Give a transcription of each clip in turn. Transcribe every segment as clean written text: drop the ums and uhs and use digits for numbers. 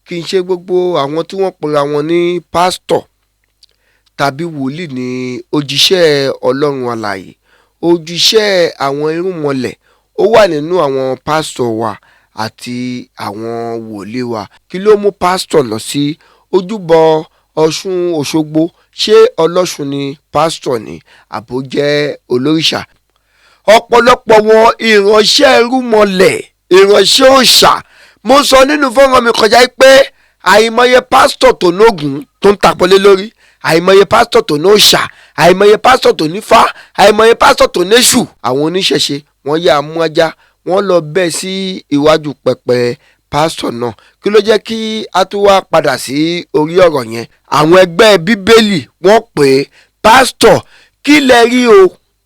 kì í ṣe gbogbo àwọn tí wọ́n pera wọn ní pásítọ̀ tàbí wòlíì ní òjíṣẹ́ Ọlọ́run alààyè. Òjíṣẹ́ àwọn irúnmọlẹ̀ ó wà nínú àwọn pásítọ̀ wa àti àwọn wòlíì wa. Kí ló mú pásítọ̀ lọ sí ojúbọ Ọ̀ṣun Òṣogbo? Ṣé ọlọ́ṣun ni pásítọ̀ ni àbó jẹ́ olórìṣà? Ọ̀pọ̀lọpọ̀ wọn ìránṣẹ́ irúnmọlẹ̀, ìránṣẹ́ òòṣà. Mo sọ nínú fọ́nrán mi kọjá pé àìmọye pásítọ̀ tó nógùn tó ń tapọ̀lé lórí, àìmọye pásítọ̀ tó ní òòṣà, àìmọye pásítọ̀ tó ní fá, àìmọye pásítọ̀ tó néṣù. Àwọn oníṣẹ̀ṣe wọ́n yà á mú ajá, wọ́n lọ bẹ́ẹ̀ sí iwájú pẹpẹ pásítọ̀ náà. Kí ló jẹ́ kí a tún wá padà sí orí ọ̀rọ̀ yẹn? Àwọn ẹgbẹ́ bíbélì wọ́n pè é pásítọ̀ kí lẹ rí o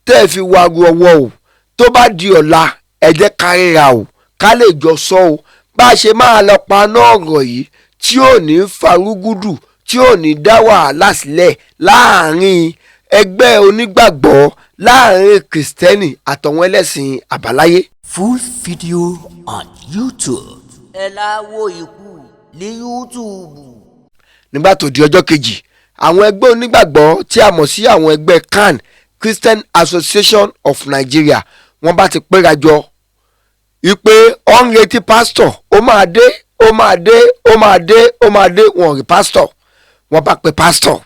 tẹ́ ẹ fi waru ọwọ́ o, tó bá di ọ̀la ẹ jẹ́ ká ríra o, ká lè jọ sọ o bá a ṣe máa lọ paná ọ̀rọ̀ yìí tí ò ní farúgúdù, tí ò ní dá wàhálà sílẹ̀ láàrin ẹgbẹ́ onígbàgbọ́, láàrin kìrìsìtẹ́nì àtàwọn ẹlẹ́sìn àbáláyé. Full video on YouTube. Ẹ láwo ikú ní YouTube. Nígbà tó di ọjọ́ kejì, àwọn ẹgbẹ́ onígbàgbọ́ tí a mọ̀ sí àwọn ẹgbẹ́ CAN, Christian Association of Nigeria, wọ́n bá ti péra jọ wípé ó ń retí pásítọ̀, ó máa dé, ó máa dé, ó máa dé, ó máa dé, wọn rí pásítọ̀. Wọ́n bá pe pásítọ̀.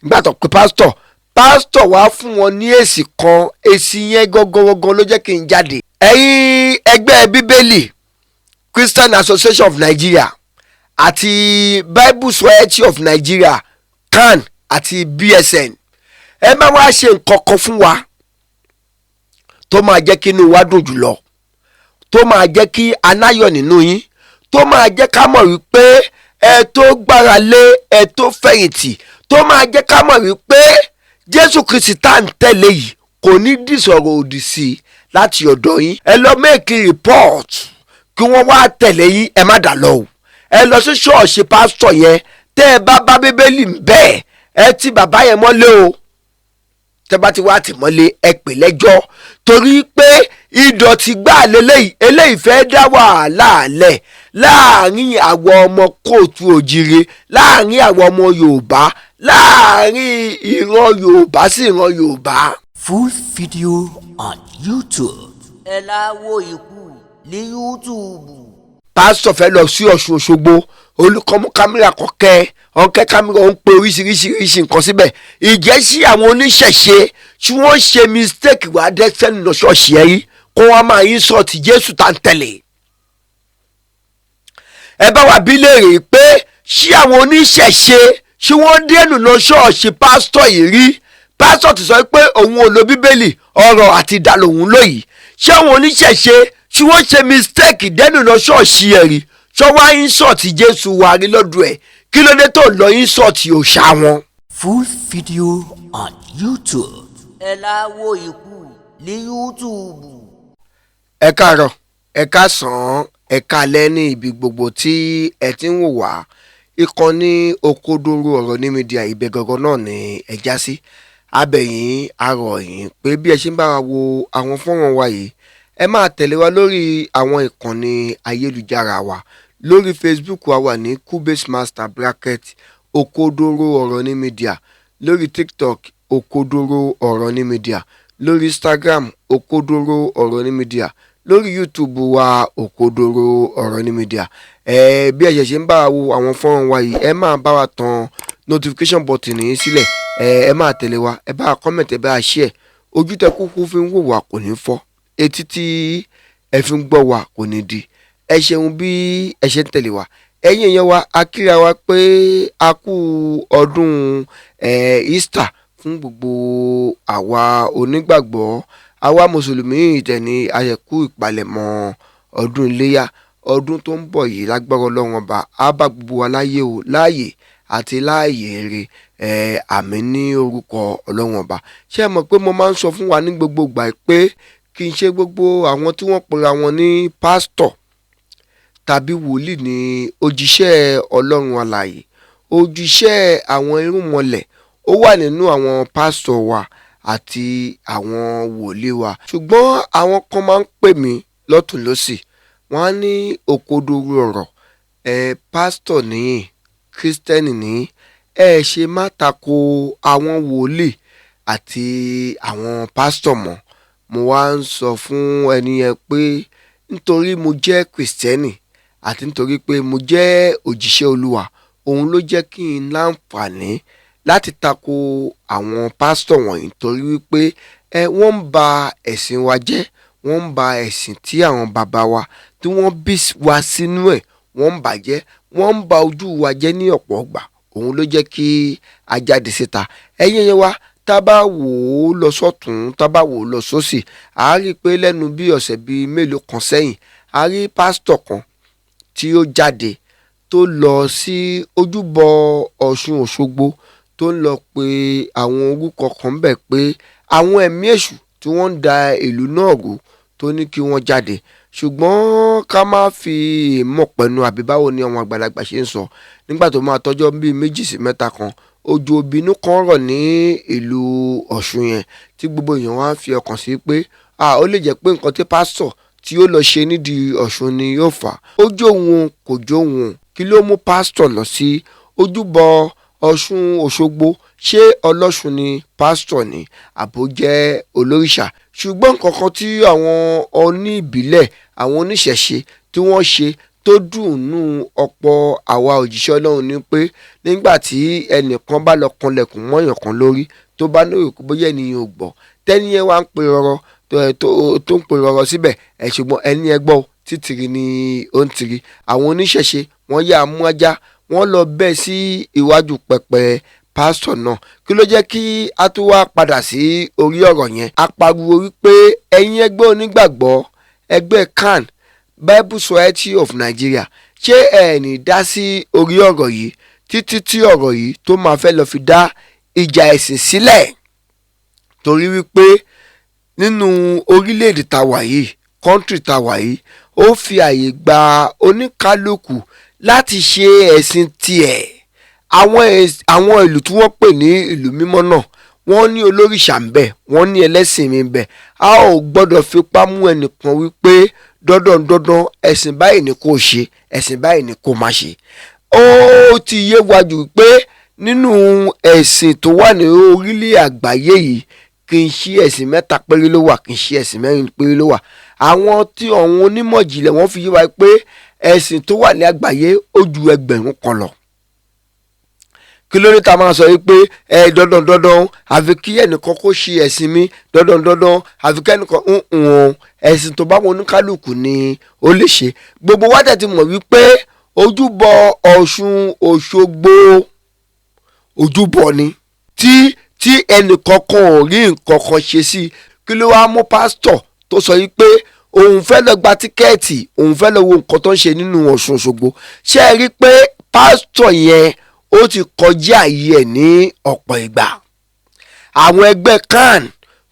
Nígbà tó pe pásítọ̀, pásítọ̀ wá fún wọn ní èsì kan. Èsì yẹn gangan ló jẹ́ kí n jáde. Ẹ̀yin ẹgbẹ́ bíbélì, Christian Association of Nigeria àti Bible Society of Nigeria, CAN àti BSN, ẹ máa wá ṣe nǹkan kan fún wa tó máa jẹ́ kí inú wa dùn jùlọ, tó máa jẹ́ kí anáyọ̀ nínú yín, tó máa jẹ́ ká mọ̀ wípé ẹ tó gbára lé, ẹ tó fẹ̀yìntì, tó máa jẹ́ ká mọ̀ wípé Jésù Kristi tá ń tẹ̀lé yìí kò ní dìsọ̀rọ̀ òdì sí i láti ọ̀dọ̀ yín. Ẹ lọ make report kí wọ́n wá tẹ̀lé yín, ẹ má dà lọ o. Ẹ lọ sí ṣọ́ọ̀ṣì pásítọ̀ yẹn, tẹ́ ẹ bá bíbélì bẹ́ẹ̀ ẹ ti bàbá yẹn mọ́lé o. Tẹ́ bá ti wá tì mọ́lé ẹ pè lẹ́jọ́, torí pé ìdọ̀tí gbà lélẹ́yìí, eléyìí fẹ́ dá wàhálà lẹ̀ láàrin àwọn ọmọ kóòtù òjìrè, láàrin àwọn ọmọ Yorùbá, láàrin ìran Yorùbá sí ìran Yorùbá. Full video on YouTube. Ẹ láwo ikú ní YouTube. Pásítọ̀ fẹ́ lọ sí Ọ̀ṣun Òṣogbo, olùkọ́mú kámẹ́rà kọ̀kẹ́ ọ̀kẹ́ kámẹ́rà ń pe oríṣiríṣi nǹkan síbẹ̀. Ìjẹ́ sí àwọn oníṣẹ̀ṣe tí wọ́n ṣe mistake wà dẹ́sẹ́nu lọ ṣọ́ọ̀ṣì ẹ̀rí kó wọ́n máa yín sọ̀tì Jésù tá ń tẹ̀lé. Ẹ bá wa bí léèrè pé ṣé àwọn oníṣẹ̀ṣe tí wọ́n dẹ́nu lọ ṣọ́ọ̀ṣì pásítọ̀ yìí rí? Pásítọ̀ ti sọ pé òun ò lo bíbélì, ọ̀rọ̀ àti ìdá lòun lóyìí. Ṣé àwọn oníṣẹ̀ṣe tí wọ́n ṣe mistake dẹ́nu lọ ṣọ́ọ̀ṣì ẹ̀rí ṣọ́ wá insult Jésù wà rí lọ́dọ̀ ẹ̀? Kí ló dé tó lọ insult òòṣà wọn? Full video on YouTube. Ẹ láwo ikú ní YouTube. Ẹ káàárọ̀, ẹ káàsán, ẹ káalẹ́ ní ibi gbogbo tí ẹ ti ń wò wá. Ìkànnì Òkodoro Ọ̀rọ̀ ní Media ibẹ̀ gangan náà ni ẹ já sí. Abẹ̀yìn arọ̀ yín pé bí ẹ ṣe ń bá wa wo àwọn fọ́nrán wa yìí, ẹ máa tẹ̀lé wa lórí àwọn ìkànnì ayélujára wa. Lórí Facebook wa wà ní Cubase Master Bracket Òkodoro Ọ̀rọ̀ ní Media, lórí TikTok Òkodoro Ọ̀rọ̀ ní Media, lórí Instagram Òkodoro Ọ̀rọ̀ ní Media, lórí YouTube wa Òkodoro Ọ̀rọ̀ ní Media. Bí ẹ ṣe ń bá wa wo àwọn fọ́nrán wa yìí, ẹ máa bá wa tan notification button yìí sílẹ̀, ẹ máa tẹ̀lé wa, ẹ bá wa comment, ẹ bá wa share. Ojú tẹ kúkú fi ń wò wá kò ní fọ́, etí tí ẹ fi ń gbọ́ wá kò ní di. Ẹ ṣeun bí ẹ ṣe ń tẹ̀lé wa. Ẹ̀yin èèyàn wa, a kíra wa pé a kú ọdún Easter fún gbogbo àwa onígbàgbọ́, àwa mùsùlùmí ìtẹ̀ní ayẹ̀kú ìpalẹ̀mọ́ ọdún iléyá. Ọdún tó ń bọ̀ yìí lágbára Ọlọ́run ọba á bá gbogbo wa láyé o, láàyè àti láàyè èrè. Àmín ní orúkọ Ọlọ́run ọba. Ṣé ẹ mọ̀ pé mo máa ń sọ fún wa ní gbogbo ìgbà pé kì í ṣe gbogbo àwọn tí wọ́n pera wọn ní pásítọ̀ tàbí wòlíì ní òjíṣẹ́ Ọlọ́run alààyè. Òjíṣẹ́ àwọn irúnmọlẹ̀ ó wà nínú àwọn pásítọ̀ wa àti àwọn wòlíì wa. Ṣùgbọ́n àwọn kan máa ń pè mí lọ́tùn lósì, wọ́n á ní òkodoro ọ̀rọ̀ pásítọ̀ nìyí kírísítẹ́nì ní ṣe má tako àwọn wòlíì àti àwọn pásítọ̀ mọ́. Mo wá ń sọ fún ẹni yẹn pé nítorí mo jẹ́ kìrìsìtẹ́nì àti nítorí pé mo jẹ́ òjíṣẹ́ Olúwa, òun ló jẹ́ kí n láǹfààní láti tako àwọn pásítọ̀ wọ̀nyí, torí wípé wọ́n ń ba ẹ̀sìn wa jẹ́, wọ́n ń ba ẹ̀sìn tí àwọn bàbá wa tí wọ́n bí wa sínú ẹ̀, wọ́n ń bàjẹ́, wọ́n ń ba ojú wa jẹ́ ní ọ̀pọ̀ ọgbà. Òun ló jẹ́ kí a jáde síta. Ẹ̀yin yẹn wá, tá bá wò ó lọ sọ́tún, tá bá wò ó lọ sósì, a rí i pé lẹ́nu bí ọ̀sẹ̀ bíi mélòó kan sẹ́yìn, a rí pásítọ̀ kan tí ó jáde tó lọ sí ojúbọ Ọ̀ṣun Òṣogbo, tó ń lọ pé àwọn orúkọ kan bẹ̀ pé àwọn ẹ̀mí èṣù tí wọ́n ń da ìlú náà rú, tó ní kí wọ́n jáde. Ṣùgbọ́n ká má fi mọ̀ pẹ̀lú àbí báwo ni àwọn àgbàlagbà ṣe ń sọ, nígbà tó máa tọ́jọ́ bíi 2 sí 3 kan, òjò ìbínú kan rọ̀ ní ìlú Ọ̀ṣun yẹn, tí gbogbo èèyàn wá ń fi ọkàn sí pé ó lè jẹ́ pé nǹkan tí pásítọ̀ tí ó lọ ṣe nídìí Ọ̀ṣun ni yóò fà á. Ó jó wọn kò jó wọn, kí ló mú pásítọ̀ lọ sí ojúbọ Ọ̀ṣun Òṣogbo? Ṣé ọlọ́ṣun ni pásítọ̀ ni àbó jẹ́ olórìṣà? Ṣùgbọ́n nǹkan kan tí àwọn oní ìbílẹ̀, àwọn oníṣẹ̀ṣe tí wọ́n ṣe tó dùnnú ọ̀pọ̀ àwa òjíṣẹ́ Ọlọ́run ni pé nígbà tí ẹnìkan bá lọ kanlẹ̀kùn mọ́yàn kan lórí, tó bá ní òkú bóyá ènìyàn ò gbọ́, tẹ́ni yẹn wá ń pe rọrọ tó ń pe rọrọ síbẹ̀, ṣùgbọ́n ẹni yẹn gbọ́ títìrì ni ó ń tìrì. Àwọn oníṣẹ̀ṣe wọ́n yà á mú ajá, wọ́n lọ bẹ́ẹ̀ sí iwájú pẹpẹ pásítọ̀ náà. Kí ló jẹ́ kí a tún wá padà sí orí ọ̀rọ̀ yẹn? A pariwo wípé ẹ̀yin ẹgbẹ́ onígbàgbọ́, ẹgbẹ́ CAN, Bible Society of Nigeria, ṣé ẹ ní dá sí orí ọ̀rọ̀ yìí títí tí ọ̀rọ̀ yìí tó máa fẹ́ lọ fi dá ìjà ẹ̀sìn sílẹ̀? Torí wípé nínú orílẹ̀-èdè tá wà yìí, kọ́ńtírì tá wà yìí, ó fi àyè gba oníkálukú láti ṣe ẹ̀sìn tiẹ̀. Àwọn ìlú tí wọ́n pè ní ìlú mímọ́ náà, wọ́n ní olórìṣà ń bẹ, wọ́n ní ẹlẹ́sìn mi ń bẹ. A ò gbọ́dọ̀ fipá mú ẹnìkan wípé dandan ẹ̀sìn báyìí ni kò ṣe, ẹ̀sìn báyìí ni kò má ṣe. Ó ti yé wa jù pé nínú ẹ̀sìn tó wà ní orílẹ̀ àgbáyé yìí, kì í ṣe ẹ̀sìn 3 péré ló wà, kì í ṣe ẹ̀sìn 4 péré ló wà. Àwọn onímọ̀ ìjìnlẹ̀ wọ́n fi yé wa pé ẹ̀sìn tó wà ní àgbáyé ó ju 1000 kan lọ. Kí ló dé tá máa sọ wípé dandan àfi kí ẹnìkan kó ṣe ẹ̀sìn mi, dandan àfi kí ẹnìkan ẹ̀sìn tó bá wọn oníkálukú ni ó lè ṣe. Gbogbo wa tẹ̀ ti mọ̀ wípé ojúbọ Ọ̀ṣun Òṣogbo ojúbọ ni tí ẹnìkan kan ò rí nǹkan kan ṣe sí. Kí ló wá mú pásítọ̀ tó sọ wípé òun fẹ́ lọ gba tíkẹ́ẹ̀tì, òun fẹ́ lọ wo nǹkan tó ń ṣe nínú Ọ̀ṣun Òṣogbo? Ṣé ẹ rí pé pásítọ̀ yẹn ó ti kọjá ayé ẹ̀ ní ọ̀pọ̀ ìgbà? Àwọn ẹgbẹ́ CAN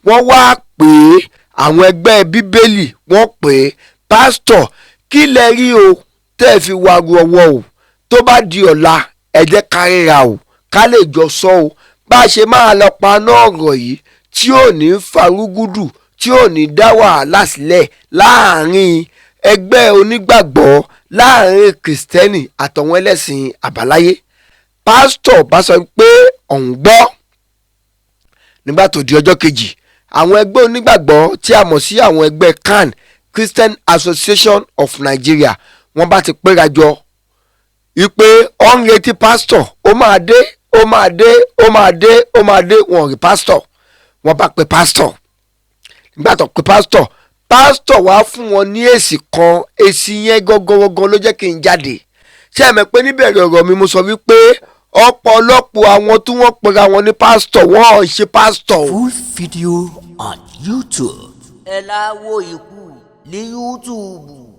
wọ́n wá pé àwọn ẹgbẹ́ bíbélì wọ́n pé pásítọ̀, kí lẹ rí o tẹ́ ẹ fi wá ru ọwọ́ o? Tó bá di ọ̀la ẹ jẹ́ ká ríra o, ká lè jọ sọ o bá a ṣe máa lọ paná ọ̀rọ̀ yìí tí ò ní farúgúdù, tí ò ní dá wàhálà sílẹ̀ láàrin ẹgbẹ́ onígbàgbọ́, láàrin kìrìsìtẹ́nì àtàwọn ẹlẹ́sìn àbáláyé. Pásítọ̀ bá sọ pé òun gbọ́. Nígbà tó di ọjọ́ kejì, àwọn ẹgbẹ́ onígbàgbọ́ tí a mọ̀ sí àwọn ẹgbẹ́ CAN, Christian Association of Nigeria, wọ́n bá ti péra jọ wípé ó ń retí pásítọ̀, ó máa dé, ó máa dé, ó máa dé, ó máa dé. Wọ́n rí pásítọ̀, wọ́n bá pe pásítọ̀. Nígbà tó pe pásítọ̀, pásítọ̀ wá fún wọn ní èsì kan. Èsì yẹn gangan ló jẹ́ kí n jáde. Ṣé ẹ mọ̀ pé níbẹ̀rẹ̀ ọ̀rọ̀ mi mo sọ wípé ọ̀pọ̀lọpọ̀ àwọn tí wọ́n pera wọn ní pásítọ̀, wọ́n ò ṣe pásítọ̀. Full video on YouTube. Ẹ láwo ikú ní YouTube.